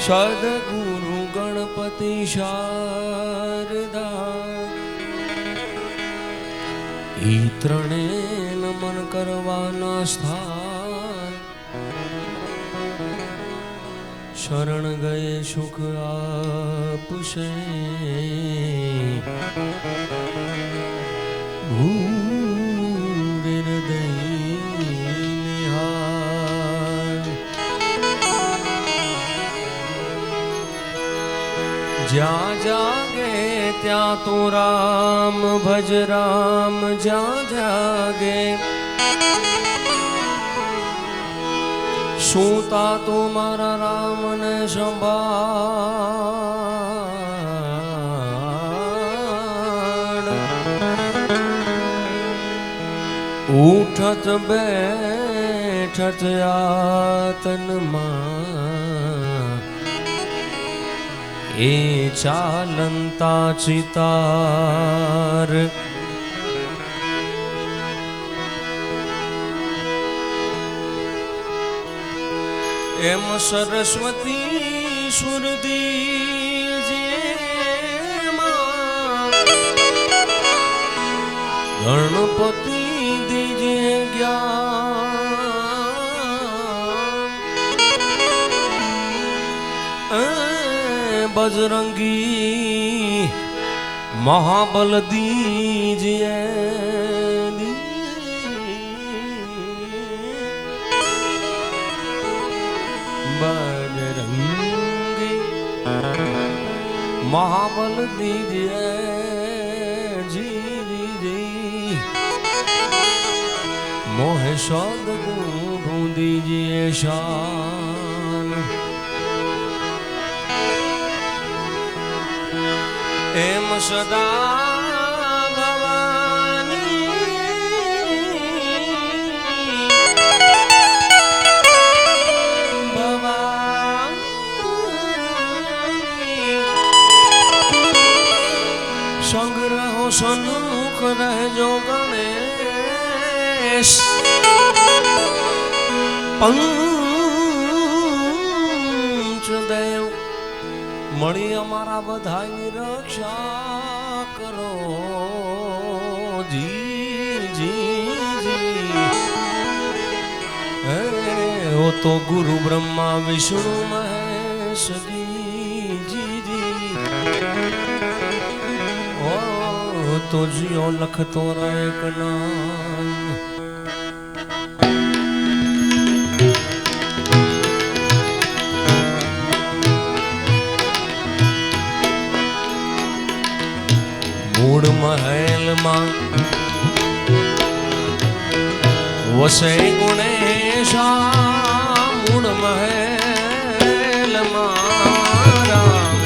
સદગુરુ ગણપતિ શારદા ઈ ત્રણે નમન કરવાના સ્થાન શરણ ગયે સુખ આપશે જ્યાં જાગે ત્યાં તો રામ ભજ રામ જ્યાં જાગે સૂતા તો મારા રામને સંભાળ ઉઠત બેઠત આતનમાં એ ચાલંતા ચિતાર એમ સરસ્વતી સુરદી જેમાં ગણપતિ દીજે જ્ઞાન બજરંગી મહાબલ દીજે बजरंगी महाबल दीजिए जी जी मोहे सदगुरु दीजिए शान एम सदा સંગ્રહો સન્મુખ રહેજો ગણેશ પંચદેવ મળી અમારા બધાની રક્ષા કરો જી જી જી ઓ તો ગુરુ બ્રહ્મા વિષ્ણુ મહેશ જી જી જી તો જીઓ લખતો એક નામ મૂળ મહેલમાં વસે ગુણેશા મૂળ મહેલમાં રામ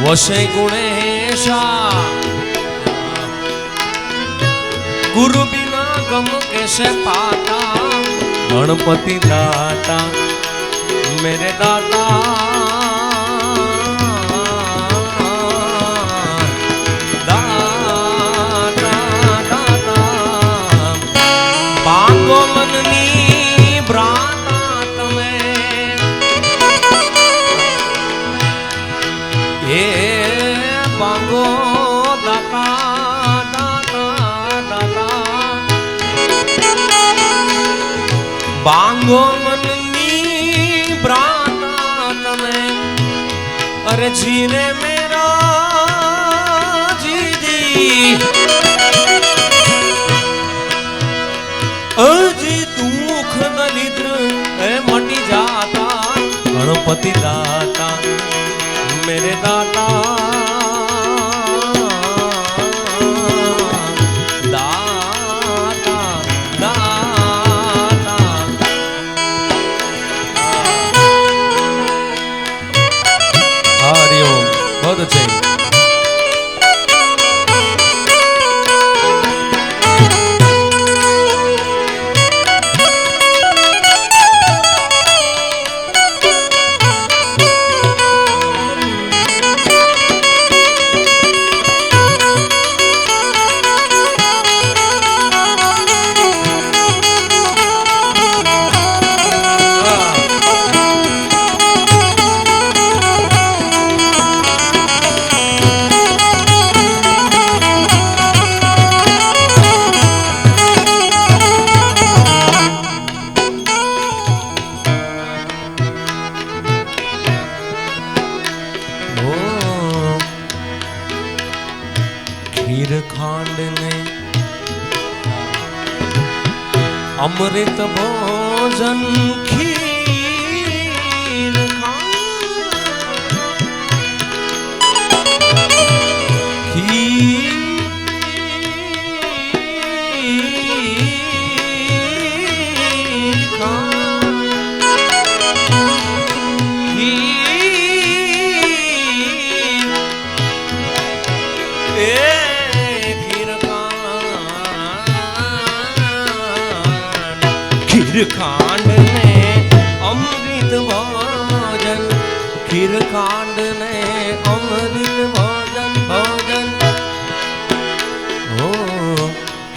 વસે ગુણેશા ગુરુ બિના ગમ કેસે પાતા ગણપતિ દાતા મેરે દાતા દાતા દાતા બાંગો મનની ભ્રાતા તમે એ બાંગો દાતા દાતા દાતા બાંગો મનની ભ્રાતા તમે અરે જીને મેરા જીજી અજી દુઃખ દરિદ્ર એ મટી જાતા ગણપતિ દાતા मेरे दाता दाता दाता हरिओम बहुत अच्छे अमृत भोजन खीर खीर खांड ने अमृत भोजन खीर खांड ने अमृत भोजन भोजन हो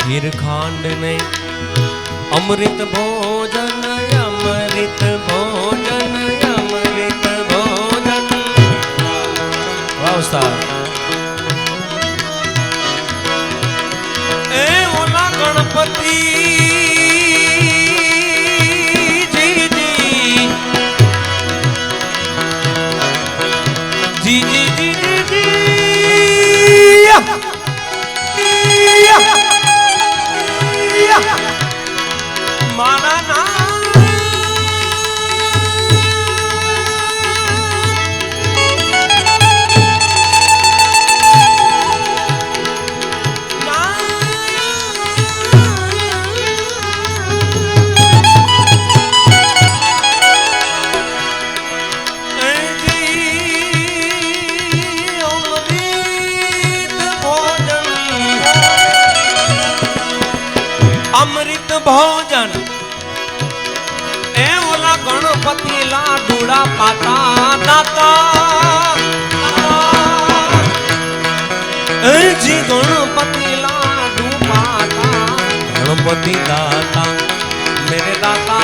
खीर खांड ने अमृत भोजन अमृत भोजन अमृत भोजन वास्ता ए ओला गणपति मारा नाम अमृत भोजन ए ओला गणपति लाडूड़ा पाता दाता जी गणपति लाडू पाता गणपति दाता मेरे दाता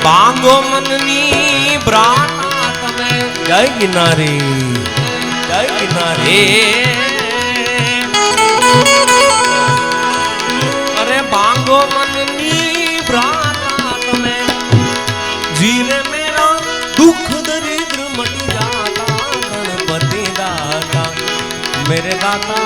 बांगो मननी ब्राता जय गिरनारी जय गिरनारी अरे बांगो मननी भ्राता तुम्हें जीने मेरा दुख दरिद्र मट जाता गणपति दाता मेरे दाता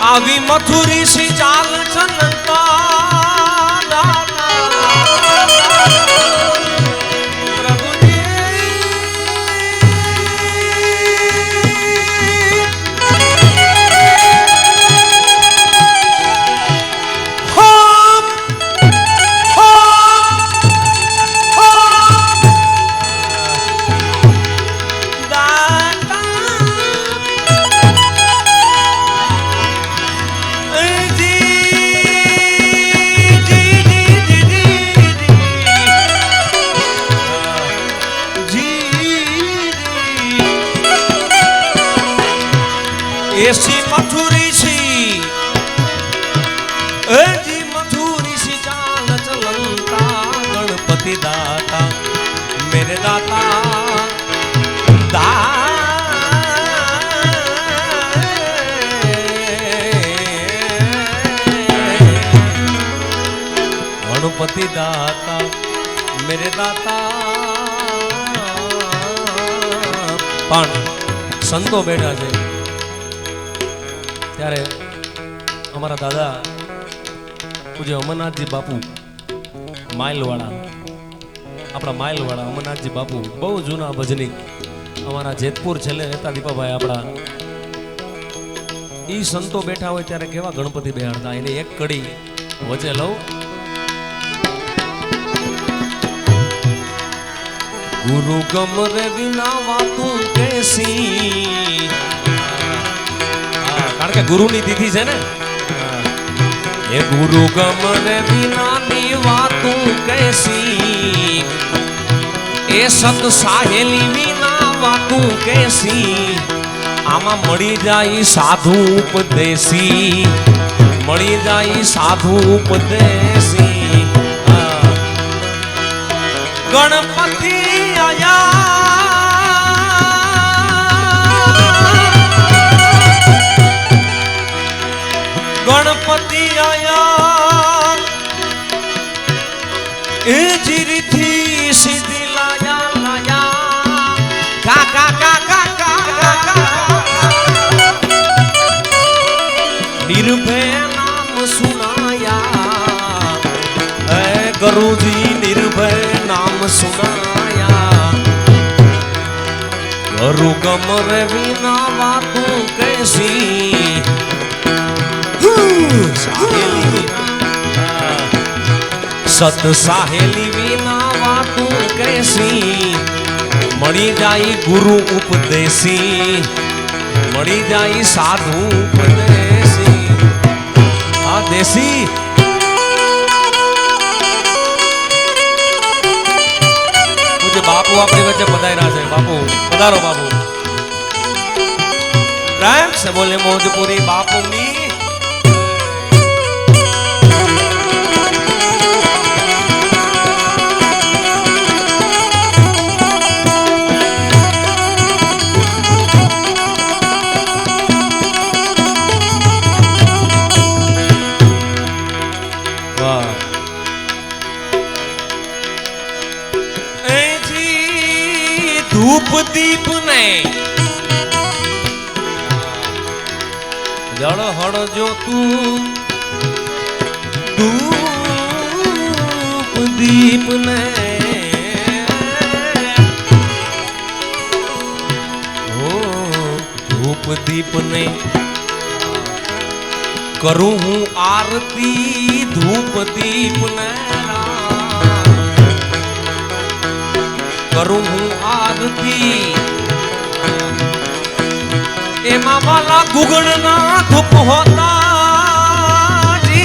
आवी मथुरी सी चाल चलता प्रभु जी એસી મથુરી છી એજી મથુરી છી ચાલ ચલંતા ગણપતિ દાતા મેરે દાતા गणपति दाता मेरे दाता પણ સંતો બેઠા છે ત્યારે અમારા દાદા પૂજ્ય અમરનાથજી બાપુ માઇલવાળા આપણા માઇલવાળા અમરનાથજી બાપુ બહુ જૂના ભજની અમારા જેતપુર છેલ્લે રહેતા દીપાભાઈ આપણા ઈ સંતો બેઠા હોય ત્યારે કેવા ગણપતિ બેહાડતા એની એક કડી વચ્ચે લઉં गुरु गमर विना वातुं कैसी कारण के गुरु ની તિથિ છે ને એ ગુરુ ગમર વિના ની વાતું कैसी એ સત સાહેલી વિના વાતું कैसी આમાં મળી જાય સાધુ ઉપદેશી મળી જાય સાધુ ઉપદેશી ગણપતિ गणपति आया ए जीरी थी सीधी लाया लाया का का का का का का निर्भय नाम सुनाया ए गुरुजी निर्भय नाम सुनाया गुरु गमर विना बातों कैसी सत साहेली विना वातुं कैसी मળી જાય ગુરુ ઉપદેશી મળી જાય સાધુ ઉપદેશી આ દેશી પૂજ્ય બાપુ આપણી વચ્ચે પધાર્યા છે બાપુ પધારો બાપુ પ્રેમ સે બોલે મોજપુરી બાપુની धूप दीप ने जड़ हड़ जो तू धूप दीप ने ओ धूप दीप ने करूं हूँ आरती धूप दीप ने करूं हूँ आरती एमा वाला गुगणना धूप होता जी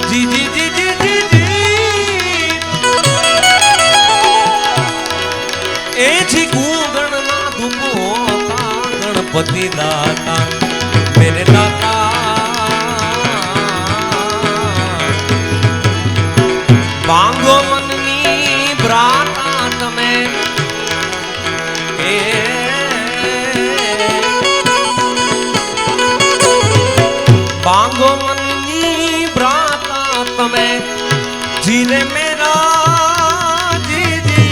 जी जी जी जी जी जी ए जी गुगणना धूप होता गणपति दाता मेरे दाता बांगो मननी ब्राता तमे बांगो मननी ब्राता तमे जीरे मेरा जी जी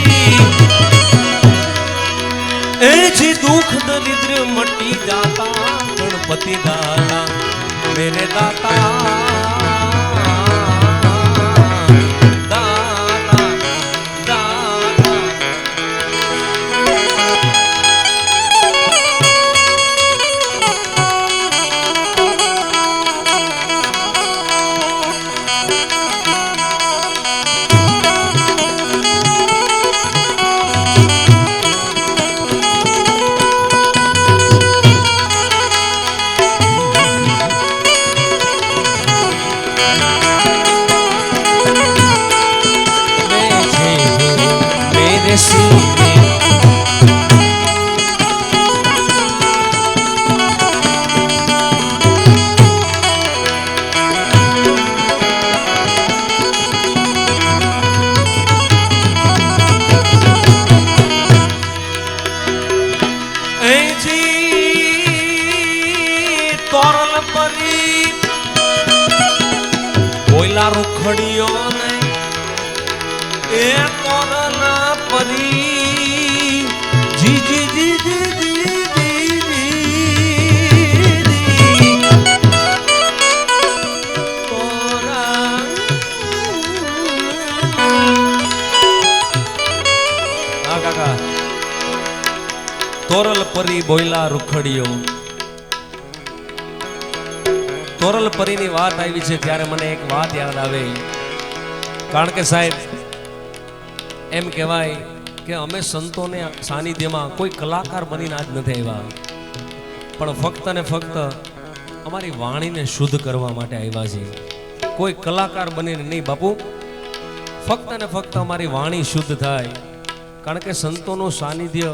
ए जी दुख दरिद्र मटी जाता गणपति दाता मेरे दाता બોયલા રૂખડીઓ ને એ કોરના પરી જી જી જી જી તોરલ પરી બોયલા રૂખડીઓ. તોરલ પરીની વાત આવી છે ત્યારે મને એક વાત યાદ આવે, કારણ કે સાહેબ એમ કહેવાય કે અમે સંતોને સાનિધ્યમાં કોઈ કલાકાર બનીને આજ નથી આવ્યા, પણ ફક્ત ને ફક્ત અમારી વાણીને શુદ્ધ કરવા માટે આવ્યા છે. કોઈ કલાકાર બનીને નહીં બાપુ, ફક્ત ને ફક્ત અમારી વાણી શુદ્ધ થાય. કારણ કે સંતોનું સાનિધ્ય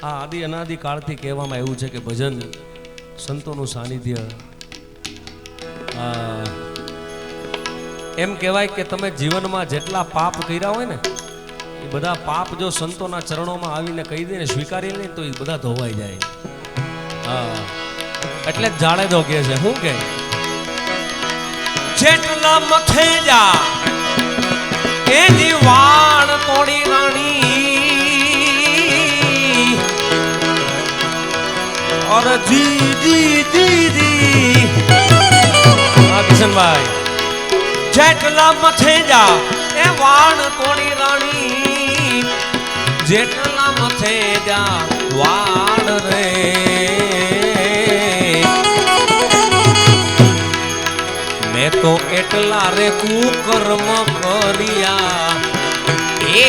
આ આદિ અનાદિ કાળથી કહેવામાં આવ્યું છે કે ભજન સંતોનું સાનિધ્ય. એમ કહેવાય કે તમે જીવનમાં જેટલા પાપ કર્યા હોય ને એ બધા પાપ જો સંતોના ચરણોમાં આવીને કહી દે ને, સ્વીકારી લે તો એ બધા ધોવાઈ જાય. એટલે જ જાડેજો કહે છે, શું કે જેટલા મથે જા એ જીવાણ તોડી રાણી और जी जी जी जी કિશનભાઈ જેટલા મથે જા એ વાણ તોડી રાણી, જેટલા મથે જા વાણ રે મેં તો એટલા રે કુકર્મ કર્યા એ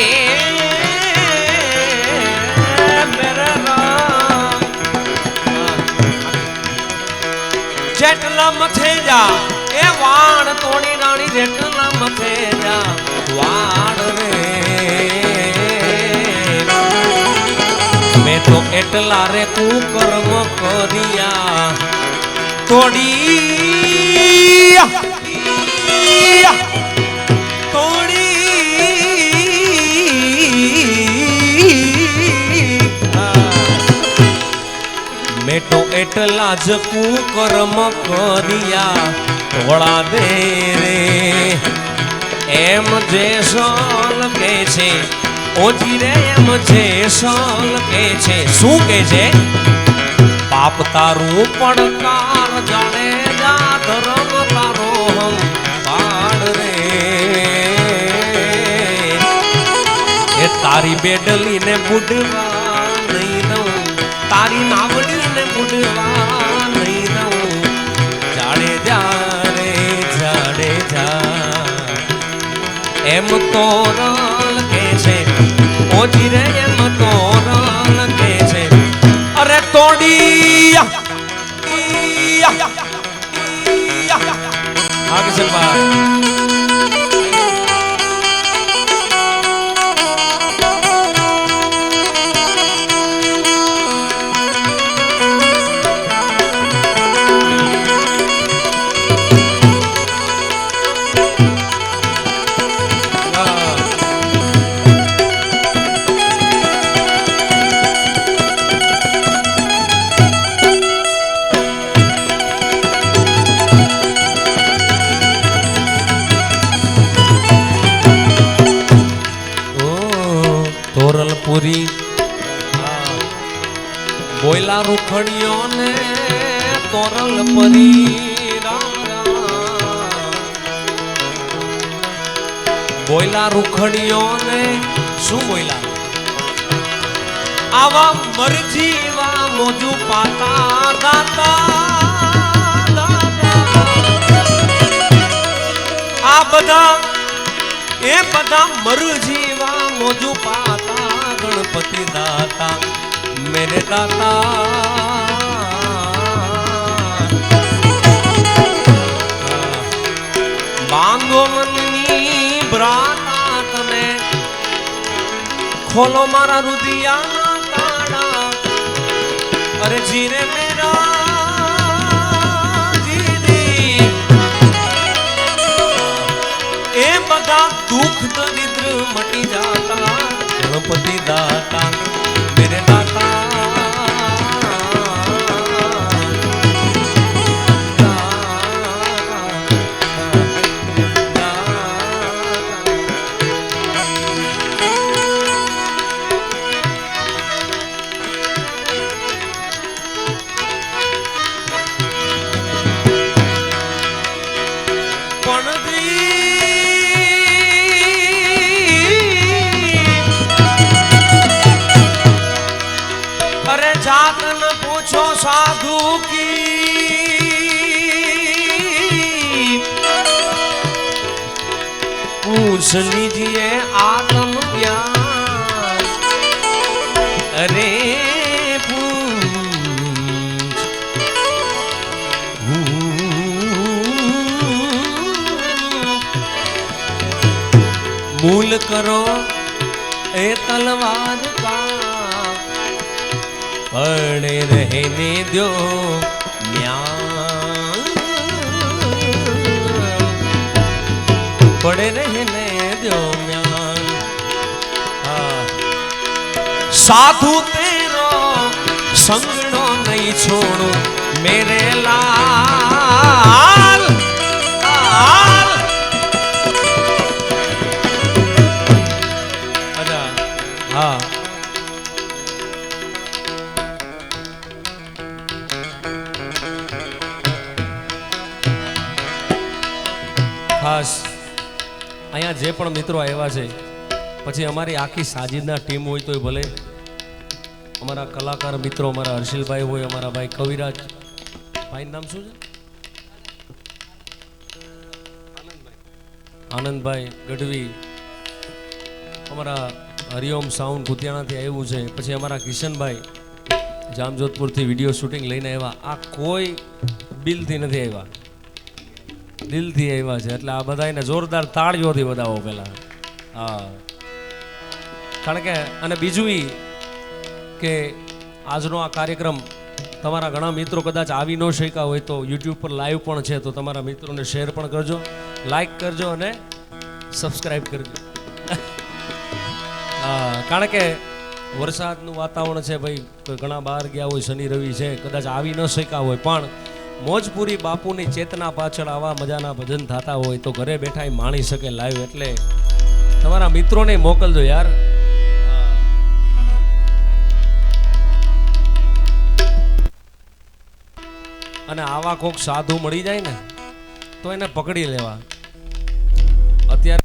જેટલા મથે જા એ વાણ તોડી રાણી, જેટલા મથે જા વાણ રે મેં તો એટલા રે કુકર્મ કર્યા તોડી મેં તો એટલા જ કુકર્મ કર્યા થોડા દે રે એમ જે સોલ કે છે ઓજી રે, એમ જે સોલ કે છે. શું કે છે? પાપ તારું પડકાર જાણે જા, ધર્મ તારો હમ પાડ રે એ તારી બેડલીને બુડવા નહીં દઉં, તારી નાવડીને બુડવા નહીં દઉં. જાડે જા રે જાડે જા એમ તોરલ કે છે ઓજી રે, એમ તોરલ કે છે. અરે તોડી હા કિશનભાઈ પૂરી બોયલા રૂખડીઓ ને તોરલ પરી બોયલા રૂખડીઓ ને શું બોયલા આવા મરજીવા મોજુ પાતા દાતા આ બધા એ બધા મરજીવા મોજુ પાતા गणपति दाता मेरे दाता बांधो मननी ब्राता तने खोलो मारा रुदिया ताड़ा अरे जीरे मेरा जीदी ए बदा दुख दरिद्र मटी जाता गणपति दाता मेरे दाता अरे जात न पूछो साधु की पूछ लीजिए आत्म ज्ञान अरे मूल करो ए तलवार का पड़े रहने दो म्यान पड़े रहने दो म्यान साधु तेरो संगड़ो नहीं छोड़ो मेरे लाल अच्छा हाँ ખાસ અહીંયા જે પણ મિત્રો આવ્યા છે પછી અમારી આખી સાજીદના ટીમ હોય તોય ભલે અમારા કલાકાર મિત્રો અમારા હર્ષિલભાઈ હોય અમારા ભાઈ કવિરાજ ભાઈનું નામ શું છે આનંદભાઈ ગઢવી અમારા હરિઓમ સાઉન્ડ કુતિયાણાથી આવ્યું છે પછી અમારા કિશનભાઈ જામજોધપુરથી વિડીયો શૂટિંગ લઈને આવ્યા આ કોઈ બિલથી નથી આવ્યા દિલથી આવ્યા છે એટલે આ બધાને જોરદાર તાળીઓથી વધાવો પહેલા હા કારણ કે અને બીજું કે આજનો આ કાર્યક્રમ તમારા ઘણા મિત્રો કદાચ આવી ન શક્યા હોય તો યુટ્યુબ પર લાઈવ પણ છે તો તમારા મિત્રોને શેર પણ કરજો લાઈક કરજો અને સબસ્ક્રાઈબ કરજો હા કારણ કે વરસાદનું વાતાવરણ છે ભાઈ ઘણા બહાર ગયા હોય શનિ રવિ છે કદાચ આવી ન શક્યા હોય પણ મોજપુરી બાપુની ચેતના પાછળ આવા મજાના ભજન થતા હોય તો ઘરે બેઠા માણી શકે લાઈવ એટલે તમારા મિત્રોને મોકલજો યાર અને આવા કોક સાધુ મળી જાય ને તો એને પકડી લેવા અત્યારે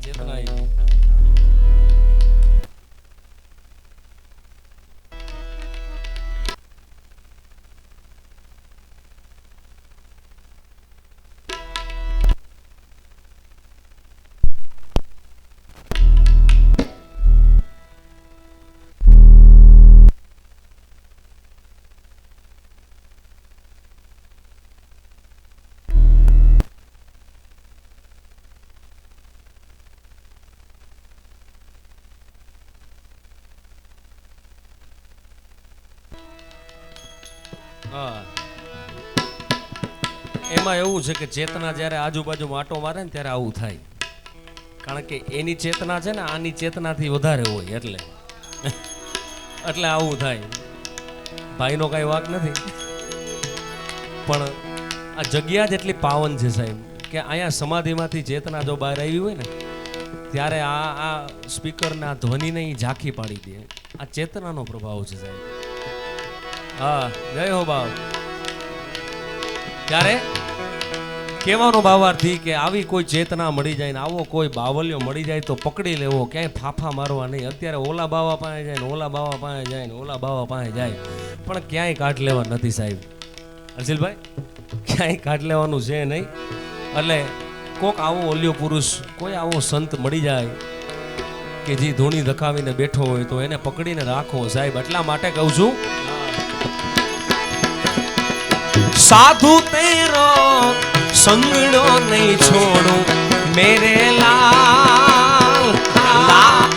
ચેતના એમાં એવું છે કે ચેતના જ્યારે આજુબાજુ માટો મારે ને ત્યારે આવું થાય કારણ કે એની ચેતના છે ને આની ચેતનાથી વધારે હોય એટલે આવું થાય ભાઈનો કાંઈ વાંક નથી પણ આ જગ્યા જ એટલી પાવન છે સાહેબ કે અહીંયા સમાધિમાંથી ચેતના જો બહાર આવી હોય ને ત્યારે આ સ્પીકરના ધ્વનિને ઝાંખી પાડી દે આ ચેતનાનો પ્રભાવ છે સાહેબ હા જય હો બાપ ત્યારે કહેવાનો ભાવાર્થી કે આવી કોઈ ચેતના મળી જાય ને આવો કોઈ બાવલિયો મળી જાય તો પકડી લેવો ક્યાંય ફાફા મારવા નહીં અત્યારે ઓલા બાવા પાસે જાય ને ઓલા બાવા પાસે જાય ને ઓલા બાવા પાસે જાય પણ ક્યાંય કાઢ લેવા નથી સાહેબ હર્ષિલભાઈ ક્યાંય કાઢ લેવાનું છે નહીં એટલે કોક આવો ઓલિયો પુરુષ કોઈ આવો સંત મળી જાય કે જે ધૂણી ધકાવીને બેઠો હોય તો એને પકડીને રાખો સાહેબ એટલા માટે કહું છું साधु तेरो संगड़ो नहीं छोड़ू मेरे लाल लाल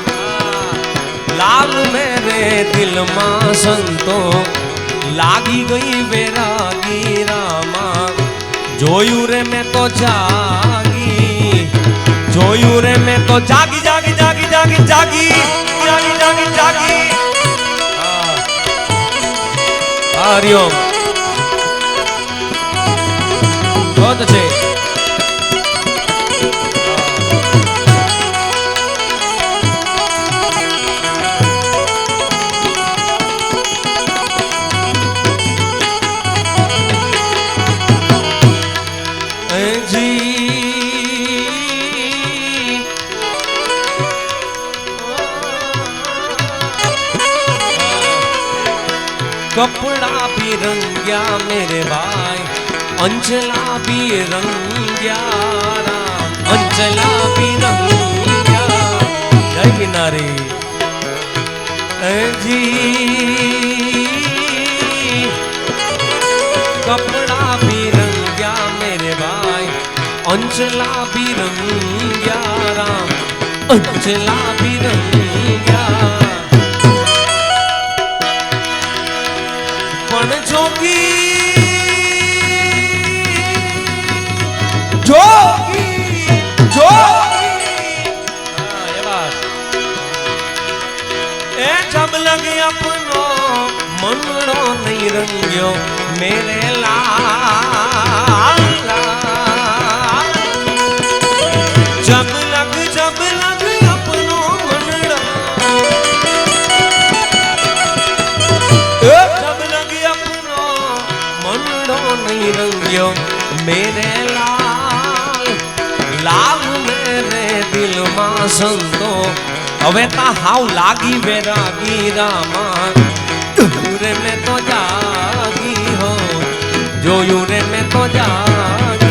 लाल मेरे दिल मां संतो लागी गई वैरागी रामा जोयू रे मैं तो जागी जोयू रे मैं तो जागी जागी जागी जागी जागी जागी जागी जागी हरिओम बहुत अच्छे रंग्या मेरे भाई अंचला भी रंग्या राम अंचला भी रंग्या जय किनारे जी कपड़ा भी रंग्या मेरे भाई अंचला भी रंग्या राम अंचला भी रंग्या पण जोगी जोगी जोगी ये बात ए जब लगे अपनो मनड़ो नहीं रंग्यो मेरे लाल जब लग अपनो मनड़ो जब लग अपनो मनड़ो नहीं रंग्यो मेरे लाल लाल मेरे दिल में संतो હવે તા હાવ લાગી વેરાગી રામા રે મેં તો જાગી હો જોયું રે મેં તો જાગી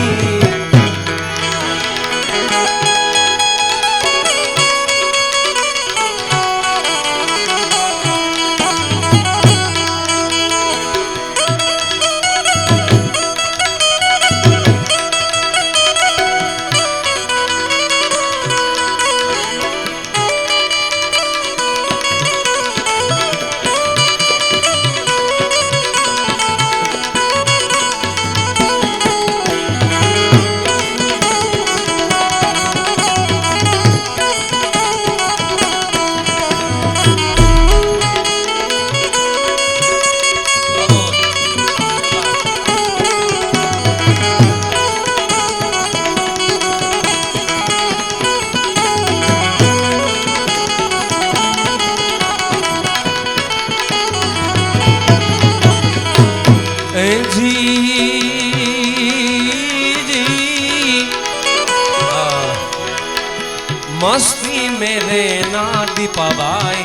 मस्ती मेरे ना दीपा भाई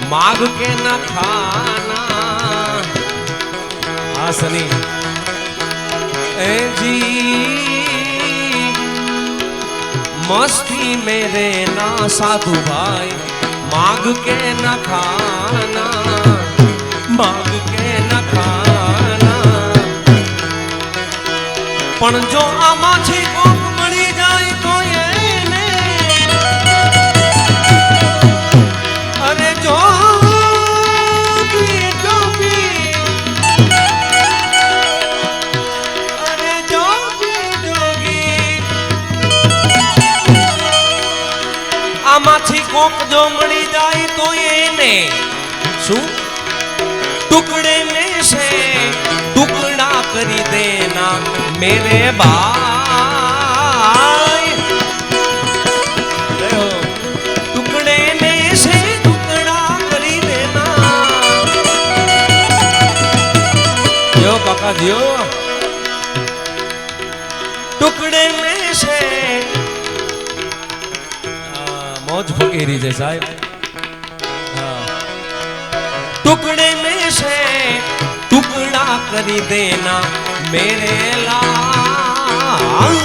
मांग के न खाना आसनी ए जी मस्ती मेरे ना साधु भाई मांग के न खाना मांग के न खाना पण जो आमा छी कोक मળી જાય તો એને अरे जोगी जोगी अरे जोगी जोगी આમાંથી કોક જો મળી જાય તો એને શું टुकड़े में से टुकड़ा करी देना मेरे भाई टुकड़े में से टुकड़ा करी देना यो काका दियो टुकड़े में से मौज फकीरी जैसा साहब टुकड़े में से टुकड़ा करी देना मेरे लाल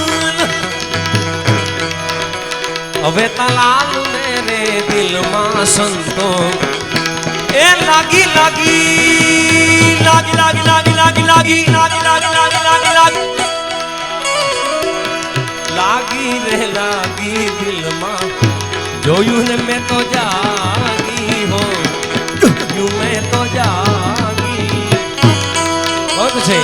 अवे तलाल मेरे दिल में संतो ए लागी लागी लागी लागी लागी लागी लागी लागी लागी लागी लागी लागी लागी रे लागी दिल में जोयू ने मैं तो जागी हो मैं तो जागी बहुत अच्छे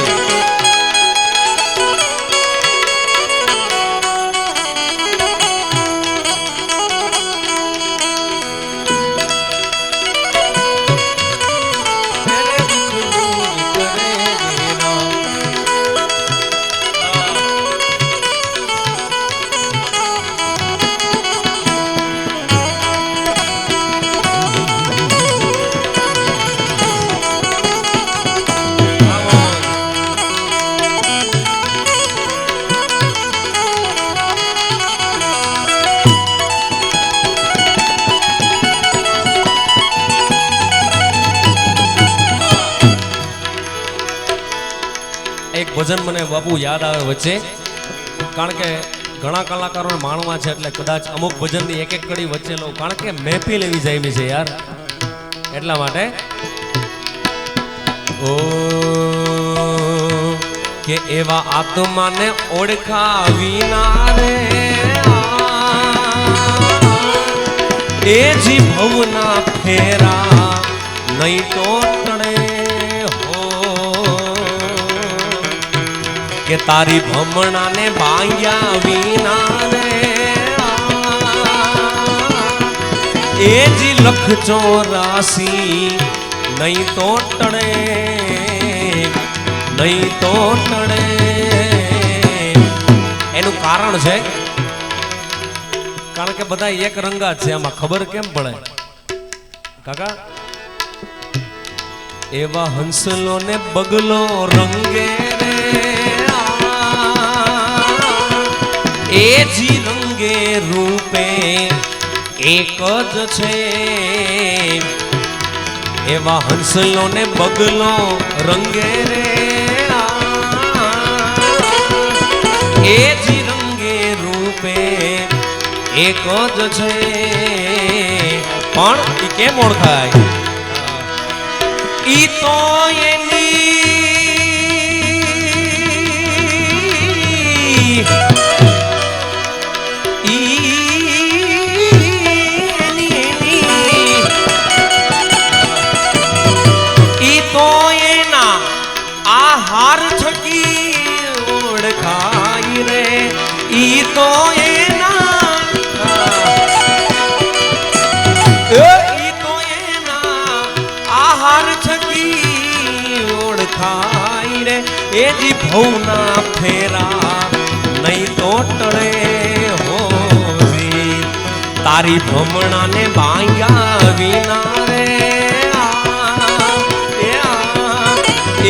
એક ભજન મને બાપુ યાદ આવે વચ્ચે, કારણ કે ઘણા કલાકારોને માણવા છે એટલે કદાચ અમુક ભજનની એક એક કડી વચ્ચે લઉં, કારણ કે મહેફિલ એવી જામી છે યાર, એટલા માટે. ઓ કે એવા આત્માને ઓળખાવી ના રે એ જી ભવના ફેરા નહીં ટોટણે હો કે તારી ભમણાને ભાંગ્યા વિના રે એ જી લખ 84 નહીં ટોટણે નહીં તો ટળે. એનું કારણ છે, કારણ કે બધા એક રંગા છે, આમાં ખબર કેમ પડે કાકા? એવા હંસલો ને બગલો રંગે રે એ જી રંગે રૂપે એક જ છે. એવા હંસલો ને બગલો રંગે રે એ જી રંગે રૂપે એક જ છે. પણ ઈ કેમ ઓળખાય? ઈ તો એના આહાર થકી ઓળખાય રે. ઈ તો એના આહાર થકી ઓળખાય રે એ જી ભવના ફેરા નહીં તો ટળે હોજી. તારી ભમણાને ભાંગ્યા વિના રે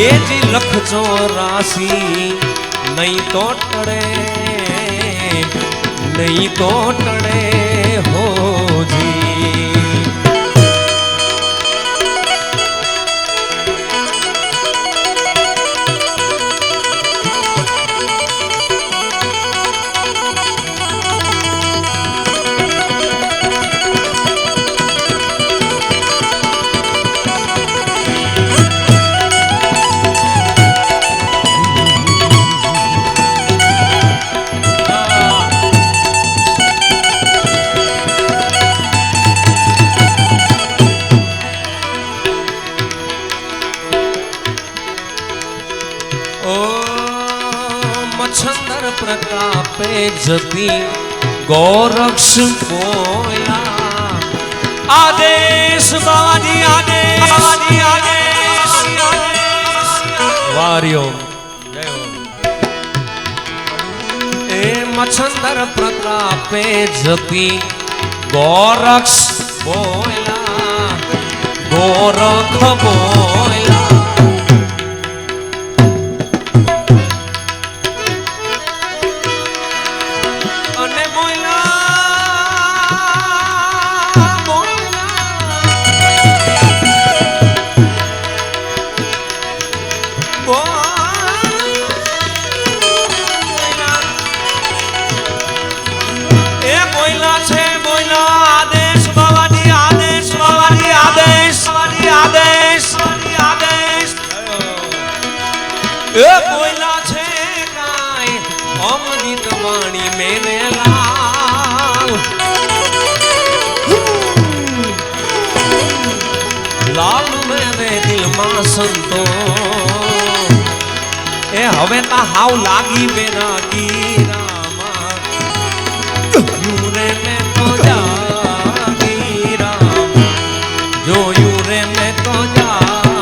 એ જી લખ 84 નહીં તો ટળે નહીં તો ટળે હોજી. મચ્છંદર પ્રતાપે જતી ગોરક્ષ બોયા આદેશ બાવાજી આદેશ બાવાજી આદેશ વારિયો જય હો. એ મચ્છંદર પ્રતાપે જતી ગોરક્ષ બોયા ગોરખ બોયા બોલા છે કાય અમૃત વાણી મેરે લાલ લાલ મેરે દિલમાં સંતો એ હવે તા હાવ લાગી બેરાગી રામા જોયું રે મેં તો જાગી રામ જોયું રે મેં તો જા